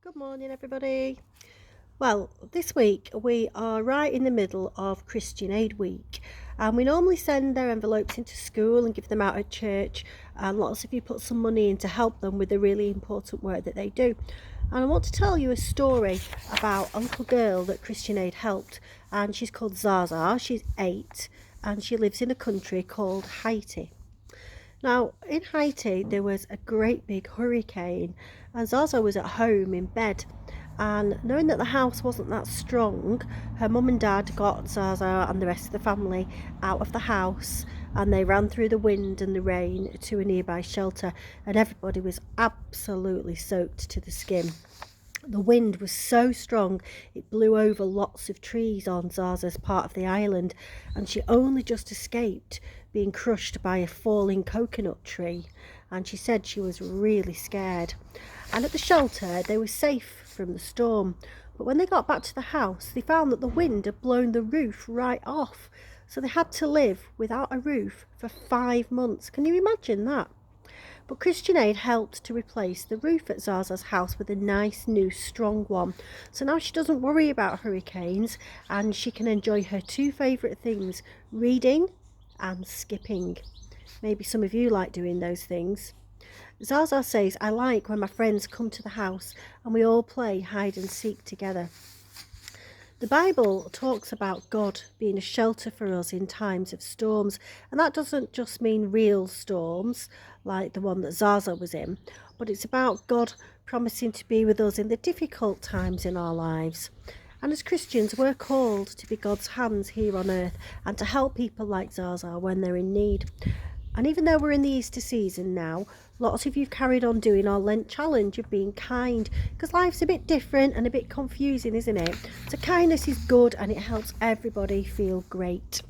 Good morning, everybody. Well, this week we are right in the middle of Christian Aid Week, and we normally send their envelopes into school and give them out at church, and lots of you put some money in to help them with the really important work that they do. And I want to tell you a story about a little girl that Christian Aid helped, and she's called Zaza. She's 8, and she lives in a country called Haiti. Now, in Haiti, there was a great big hurricane, and Zaza was at home in bed. And knowing that the house wasn't that strong, her mum and dad got Zaza and the rest of the family out of the house, and they ran through the wind and the rain to a nearby shelter, and everybody was absolutely soaked to the skin. The wind was so strong it blew over lots of trees on Zaza's part of the island, and she only just escaped being crushed by a falling coconut tree. And she said she was really scared. And at the shelter, they were safe from the storm. But when they got back to the house, they found that the wind had blown the roof right off. So they had to live without a roof for 5 months. Can you imagine that? But Christian Aid helped to replace the roof at Zaza's house with a nice new strong one. So now she doesn't worry about hurricanes, and she can enjoy her two favourite things, reading and skipping. Maybe some of you like doing those things. Zaza says, I like when my friends come to the house and we all play hide and seek together. The Bible talks about God being a shelter for us in times of storms, and that doesn't just mean real storms like the one that Zaza was in, but it's about God promising to be with us in the difficult times in our lives. And as Christians, we're called to be God's hands here on earth and to help people like Zaza when they're in need. And even though we're in the Easter season now, lots of you've carried on doing our Lent challenge of being kind, because life's a bit different and a bit confusing, isn't it? So kindness is good and it helps everybody feel great.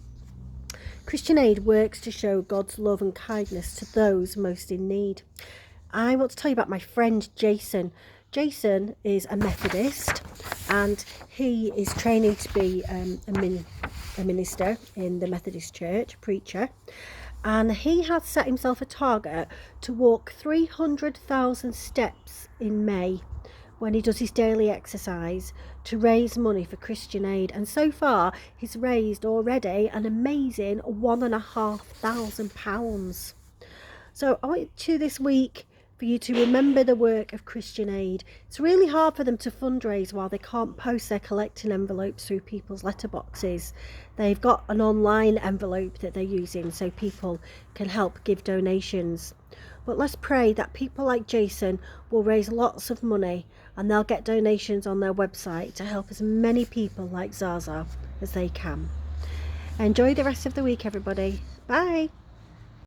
Christian Aid works to show God's love and kindness to those most in need. I want to tell you about my friend Jason. Jason is a Methodist, and he is training to be a minister in the Methodist Church, a preacher. And he has set himself a target to walk 300,000 steps in May when he does his daily exercise to raise money for Christian Aid. And so far, he's raised already an amazing £1,500. So I want you this week for you to remember the work of Christian Aid. It's really hard for them to fundraise while they can't post their collecting envelopes through people's letterboxes. They've got an online envelope that they're using so people can help give donations. But let's pray that people like Jason will raise lots of money and they'll get donations on their website to help as many people like Zaza as they can. Enjoy the rest of the week, everybody. Bye.